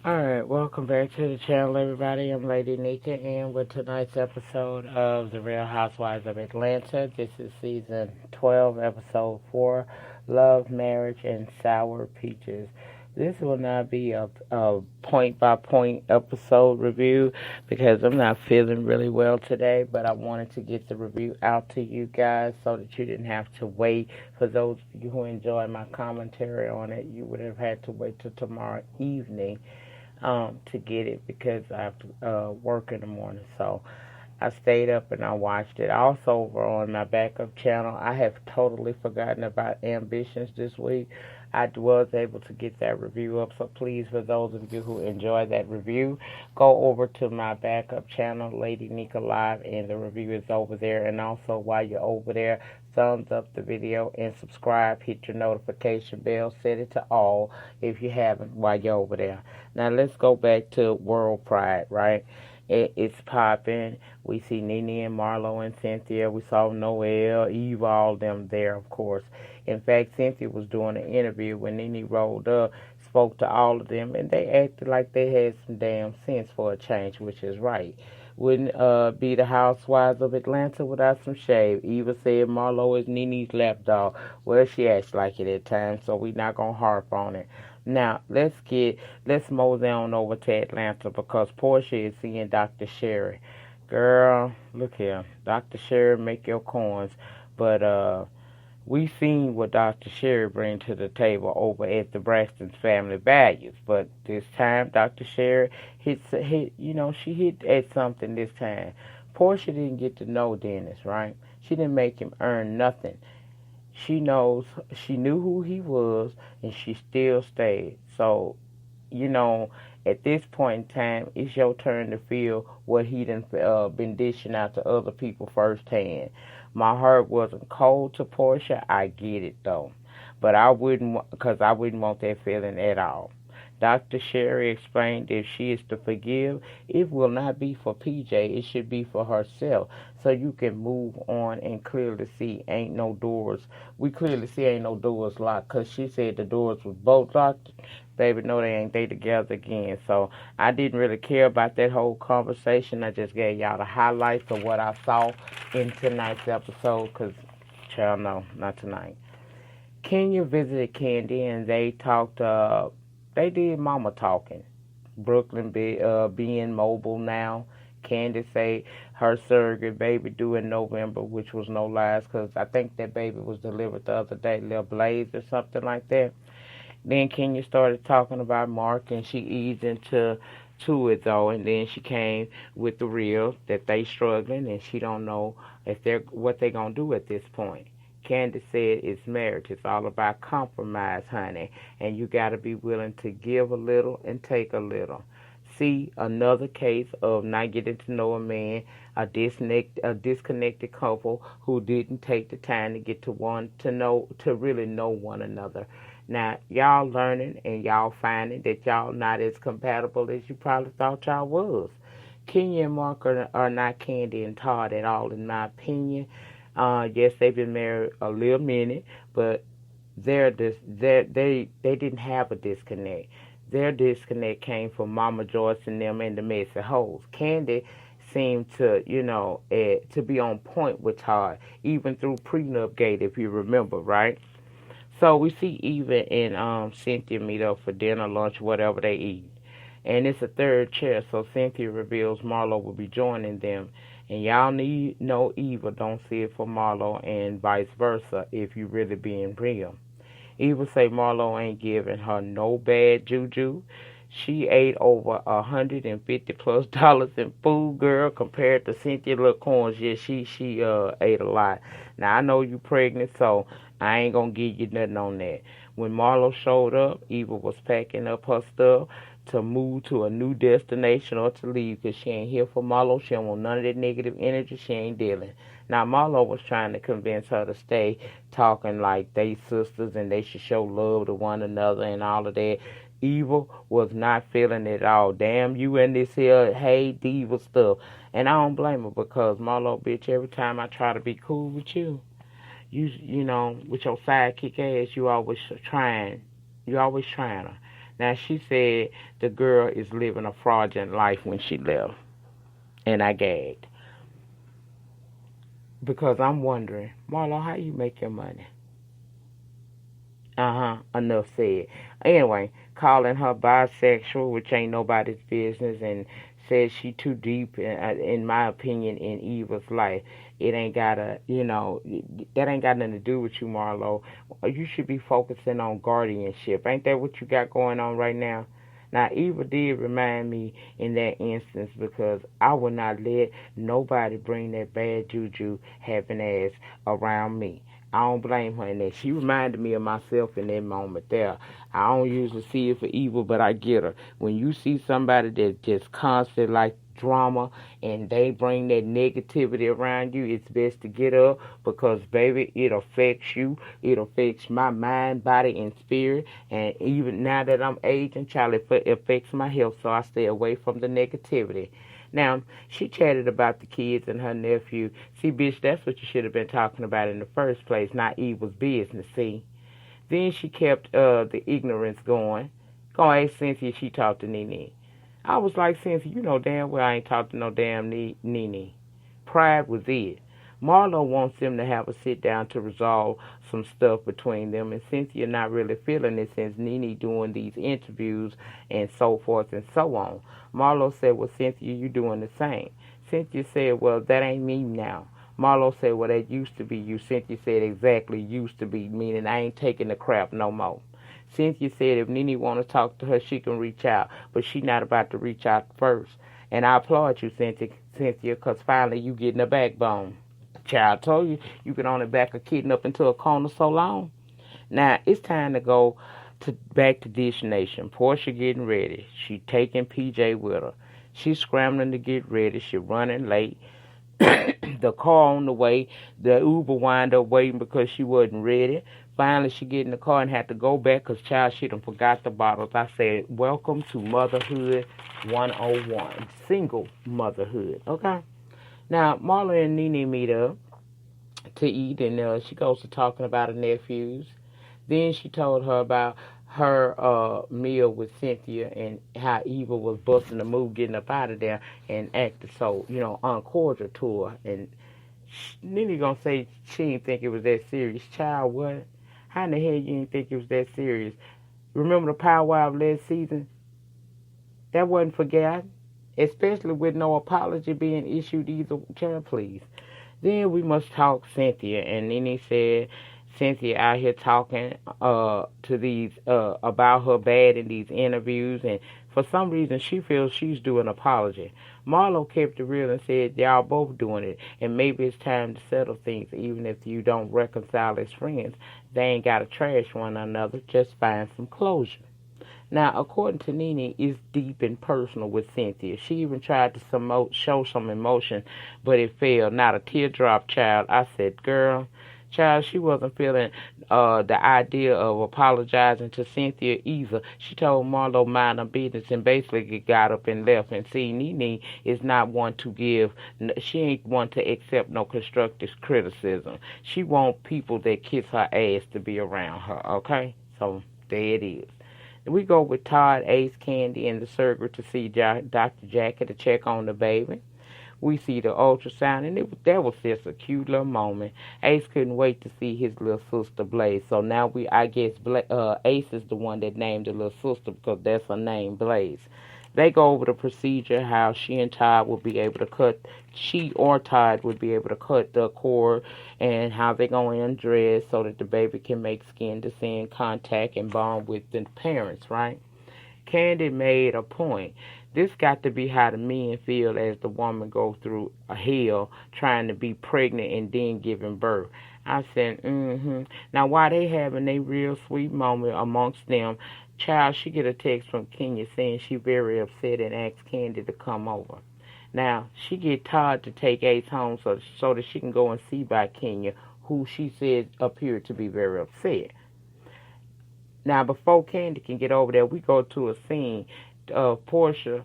Alright, welcome back to the channel, everybody. I'm Lady Nyca, and with tonight's episode of The Real Housewives of Atlanta. This is season 12, episode 4, Love, Marriage, and Sour Peaches. This will not be a point-by-point episode review because I'm not feeling really well today, but I wanted to get the review out to you guys so that you didn't have to wait. For those of you who enjoy my commentary on it, you would have had to wait till tomorrow evening to get it because I have to work in the morning. So I stayed up and I watched it. Also, over on my backup channel, I have totally forgotten about Ambitions this week. I was able to get that review up, so please, for those of you who enjoy that review, go over to my backup channel, Lady Nyca Live, and the review is over there. And also, while you're over there, thumbs up the video and subscribe. Hit your notification bell. Set it to all if you haven't while you're over there. Now, let's go back to World Pride, right? It's popping. We see Nene and Marlo and Cynthia. We saw Noel, Eve, all them there, of course. In fact, Cynthia was doing an interview when Nene rolled up, spoke to all of them, and they acted like they had some damn sense for a change, which is right. Wouldn't be the Housewives of Atlanta without some shade. Eva said Marlo is Nene's lapdog. Well, she acts like it at times, so we're not gonna harp on it. Now let's mosey on over to Atlanta because Porsha is seeing Dr. Sherry. Girl, look here, Dr. Sherry, make your coins, but we seen what Dr. Sherry bring to the table over at the Braxton's Family Values, but this time Dr. Sherry she hit at something this time. Porsha didn't get to know Dennis, right? She didn't make him earn nothing. She knew who he was, and she still stayed. So, you know, at this point in time, it's your turn to feel what he done been dishing out to other people firsthand. My heart wasn't cold to Porsha. I get it though, but I wouldn't want that feeling at all. Dr. Sherry explained if she is to forgive, it will not be for PJ, it should be for herself. So you can move on and clearly see ain't no doors. We clearly see ain't no doors locked because she said the doors was both locked. Baby, no, they ain't. They together again. So I didn't really care about that whole conversation. I just gave y'all the highlights of what I saw in tonight's episode because, child, no, not tonight. Kenya visited Kandi and they did mama talking. Brooklyn being mobile now. Kandi say her surrogate baby due in November, which was no lies, because I think that baby was delivered the other day, Lil Blaze or something like that. Then Kenya started talking about Mark, and she eased into it though, and then she came with the real that they struggling, and she don't know if they're what they gonna do at this point. Candace said it's marriage. It's all about compromise, honey, and you got to be willing to give a little and take a little. See another case of not getting to know a man, a disconnected couple who didn't take the time to get to really know one another. Now y'all learning and y'all finding that y'all not as compatible as you probably thought y'all was. Kenya and Mark are not Kandi and Todd at all, in my opinion. Yes, they've been married a little minute, but they didn't have a disconnect. Their disconnect came from Mama Joyce and them and the messy hoes. Kandi seemed to be on point with Todd, even through prenup gate, if you remember, right? So we see Eva and Cynthia meet up for dinner, lunch, whatever they eat. And it's a third chair, so Cynthia reveals Marlo will be joining them. And y'all need know Eva don't see it for Marlo and vice versa if you really being real. Eva say Marlo ain't giving her no bad juju. She ate over $150+ in food, girl, compared to Cynthia little coins. Yeah, she ate a lot. Now I know you pregnant, so I ain't gonna give you nothing on that. When Marlo showed up, Eva was packing up her stuff to move to a new destination or to leave because she ain't here for Marlo. She don't want none of that negative energy. She ain't dealing. Now Marlo was trying to convince her to stay, talking like they sisters and they should show love to one another and all of that. Eva was not feeling it at all. Damn you and this here hey diva stuff. And I don't blame her because Marlo, bitch, every time I try to be cool with you, you know, with your sidekick ass, you always trying her. Now, she said the girl is living a fraudulent life when she left. And I gagged. Because I'm wondering, Marlo, how you make your money? Enough said. Anyway, calling her bisexual, which ain't nobody's business, and says she too deep, in my opinion, in Eva's life. It ain't gotta, that ain't got nothing to do with you, Marlo. You should be focusing on guardianship. Ain't that what you got going on right now? Now, Eva did remind me in that instance because I would not let nobody bring that bad juju having ass around me. I don't blame her in that. She reminded me of myself in that moment there. I don't usually see it for evil, but I get her. When you see somebody that just constant like drama and they bring that negativity around you, it's best to get up because, baby, it affects you. It affects my mind, body, and spirit. And even now that I'm aging, child, it affects my health, so I stay away from the negativity. Now, she chatted about the kids and her nephew. See, bitch, that's what you should have been talking about in the first place, not Eva's business, see? Then she kept the ignorance going. Go ask Cynthia she talked to Nene. I was like, Cynthia, you know damn well I ain't talked to no damn Nene. Pride was it. Marlo wants them to have a sit down to resolve some stuff between them, and Cynthia not really feeling it since Nene doing these interviews and so forth and so on. Marlo said, well, Cynthia, you doing the same. Cynthia said, well, that ain't me now. Marlo said, well, that used to be you. Cynthia said, exactly, used to be, meaning I ain't taking the crap no more. Cynthia said if Nene want to talk to her, she can reach out, but she not about to reach out first. And I applaud you, Cynthia, because finally you getting a backbone. Child, told you you can only back a kitten up into a corner so long. Now, it's time to go back to Dish Nation. Porsha getting ready. She taking PJ with her. She's scrambling to get ready. She running late. The car on the way. The Uber wind up waiting because she wasn't ready. Finally, she get in the car and had to go back because, child, she done forgot the bottles. I said, welcome to Motherhood 101. Single motherhood, okay? Now, Marla and Nene meet up to eat, and she goes to talking about her nephews. Then she told her about her meal with Cynthia and how Eva was busting the move, getting up out of there, and acted so, uncordial to her. And Nene gonna say she didn't think it was that serious. Child, what? How in the hell you didn't think it was that serious? Remember the powwow of last season? That wasn't forgotten. Especially with no apology being issued either. Child, please. Then we must talk Cynthia. And Nene said Cynthia out here talking to these about her bad in these interviews, and for some reason she feels she's due an apology. Marlo kept it real and said y'all both doing it, and maybe it's time to settle things. Even if you don't reconcile as friends, they ain't got to trash one another. Just find some closure. Now, according to Nene, it's deep and personal with Cynthia. She even tried to show some emotion, but it failed. Not a teardrop, child. I said, girl, child, she wasn't feeling the idea of apologizing to Cynthia either. She told Marlo mind her business and basically got up and left. And see, Nene is not one to she ain't one to accept no constructive criticism. She want people that kiss her ass to be around her, okay? So, there it is. We go with Todd, Ace, Kandi, and the surgery to see Dr. Jackie to check on the baby. We see the ultrasound, and that was just a cute little moment. Ace couldn't wait to see his little sister Blaze. So now I guess Ace is the one that named the little sister because that's her name, Blaze. They go over the procedure, how she or Todd would be able to cut the cord, and how they're going to undress so that the baby can make skin-to-skin contact and bond with the parents, right? Kandi made a point. This got to be how the men feel as the woman goes through a hell trying to be pregnant and then giving birth. I said, Now, while they having a real sweet moment amongst them, child, she get a text from Kenya saying she very upset and asked Kandi to come over. Now, she get Todd to take Ace home so that she can go and see by Kenya, who she said appeared to be very upset. Now, before Kandi can get over there, we go to a scene of Porsha,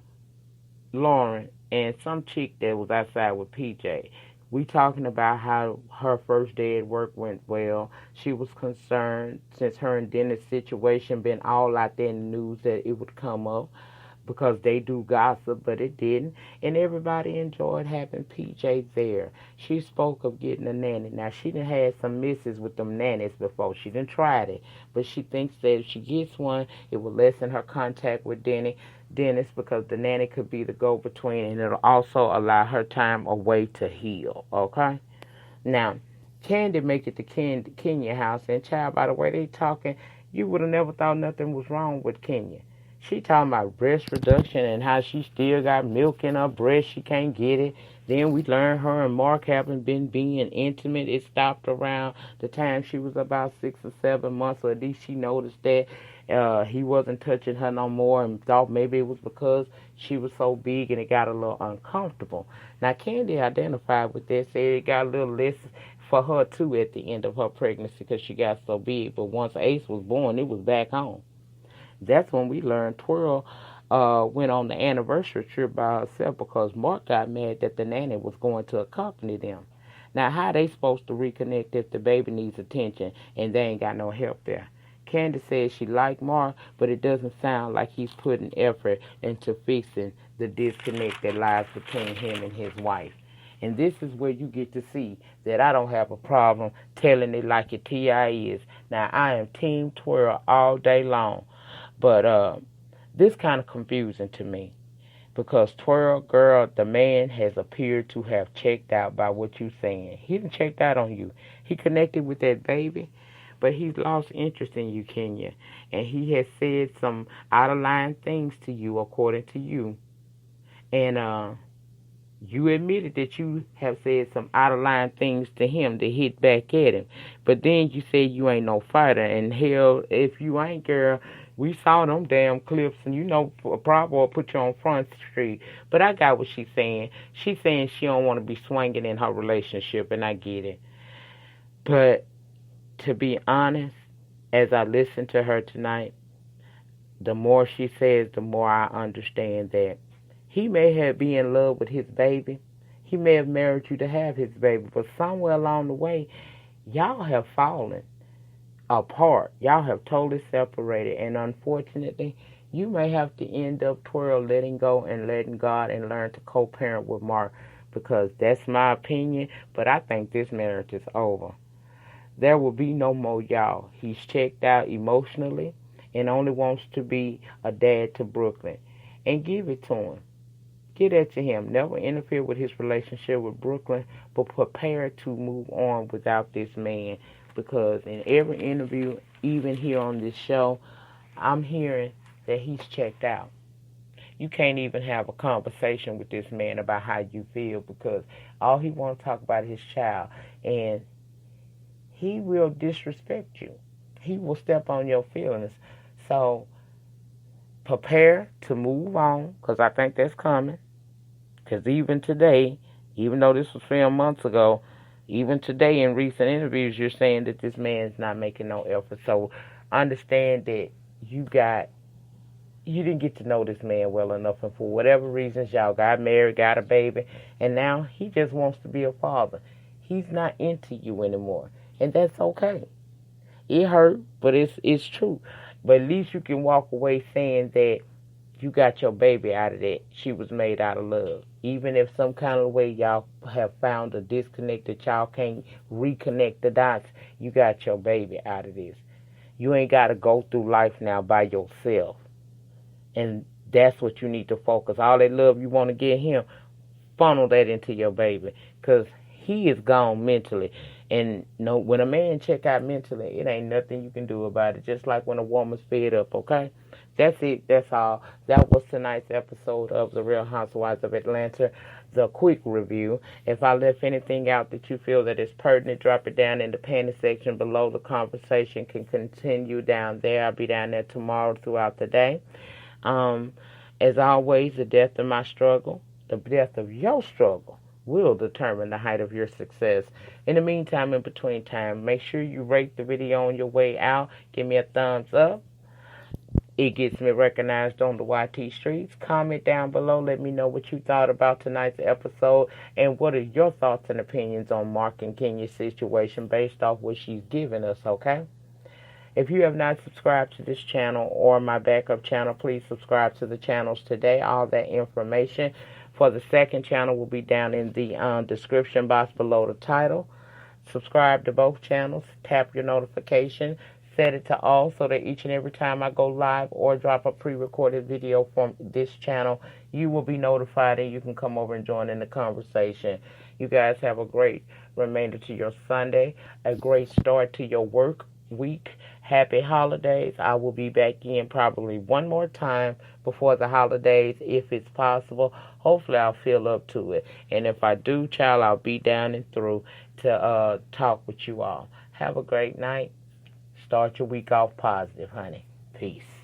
Lauren, and some chick that was outside with PJ. We talking about how her first day at work went well. She was concerned since her and Dennis' situation been all out there in the news that it would come up because they do gossip, but it didn't. And everybody enjoyed having PJ there. She spoke of getting a nanny. Now, she done had some misses with them nannies before. She done tried it. But she thinks that if she gets one, it will lessen her contact with Dennis, because the nanny could be the go-between, and it'll also allow her time away to heal, okay? Now, Kandi make it to Kenya house, and child, by the way they talking, you would have never thought nothing was wrong with Kenya. She talking about breast reduction and how she still got milk in her breast, she can't get it. Then we learned her and Mark haven't been being intimate. It stopped around the time she was about 6 or 7 months, or at least she noticed that he wasn't touching her no more, and thought maybe it was because she was so big and it got a little uncomfortable. Now, Kandi identified with that, said it got a little less for her too at the end of her pregnancy because she got so big. But once Ace was born, it was back home. That's when we learned Twirl went on the anniversary trip by herself because Mark got mad that the nanny was going to accompany them. Now, how they supposed to reconnect if the baby needs attention and they ain't got no help there? Kandi says she liked Mark, but it doesn't sound like he's putting effort into fixing the disconnect that lies between him and his wife. And this is where you get to see that I don't have a problem telling it like it T.I. is. Now, I am Team Twirl all day long. But this kind of confusing to me because Twirl, girl, the man has appeared to have checked out by what you saying. He done checked out on you. He connected with that baby, but he's lost interest in you, Kenya. And he has said some out of line things to you, according to you. And you admitted that you have said some out of line things to him to hit back at him. But then you said you ain't no fighter. And hell, if you ain't, girl, we saw them damn clips, and you know, probably will put you on Front Street. But I got what she's saying. She's saying she don't want to be swinging in her relationship, and I get it. But to be honest, as I listen to her tonight, the more she says, the more I understand that he may have been in love with his baby. He may have married you to have his baby, but somewhere along the way, y'all have fallen apart. Y'all have totally separated, and unfortunately, you may have to end up Twirl letting go and letting God and learn to co-parent with Mark, because that's my opinion, but I think this marriage is over. There will be no more y'all. He's checked out emotionally and only wants to be a dad to Brooklyn. And give it to him. Get that to him. Never interfere with his relationship with Brooklyn, but prepare to move on without this man. Because in every interview, even here on this show, I'm hearing that he's checked out. You can't even have a conversation with this man about how you feel, because all he wants to talk about is his child. And he will disrespect you. He will step on your feelings. So prepare to move on, because I think that's coming. Because even today, even though this was filmed months ago, even today in recent interviews, you're saying that this man's not making no effort. So understand that you didn't get to know this man well enough, and for whatever reasons, y'all got married, got a baby, and now he just wants to be a father. He's not into you anymore, and that's okay. It hurt, but it's true. But at least you can walk away saying that you got your baby out of that. She was made out of love. Even if some kind of way y'all have found a disconnect that y'all can't reconnect the dots, you got your baby out of this. You ain't got to go through life now by yourself. And that's what you need to focus. All that love you want to get him, funnel that into your baby. Because he is gone mentally. And no, when a man check out mentally, it ain't nothing you can do about it. Just like when a woman's fed up, okay? That's it. That's all. That was tonight's episode of The Real Housewives of Atlanta, the quick review. If I left anything out that you feel that is pertinent, drop it down in the panel section below. The conversation can continue down there. I'll be down there tomorrow throughout the day. As always, the death of my struggle, the death of your struggle, will determine the height of your success. In the meantime, in between time, make sure you rate the video on your way out. Give me a thumbs up. it gets me recognized on the YT streets. Comment down below. Let me know what you thought about tonight's episode and what are your thoughts and opinions on Mark and Kenya's situation based off what she's given us, okay? If you have not subscribed to this channel or my backup channel, please subscribe to the channels today. All that information for the second channel will be down in the description box below the title. Subscribe to both channels. Tap your notification. Set it to all so that each and every time I go live or drop a pre-recorded video from this channel, you will be notified and you can come over and join in the conversation. You guys have a great remainder to your Sunday, a great start to your work week. Happy holidays. I will be back in probably one more time before the holidays if it's possible. Hopefully I'll feel up to it. And if I do, child, I'll be down and through to talk with you all. Have a great night. Start your week off positive, honey. Peace.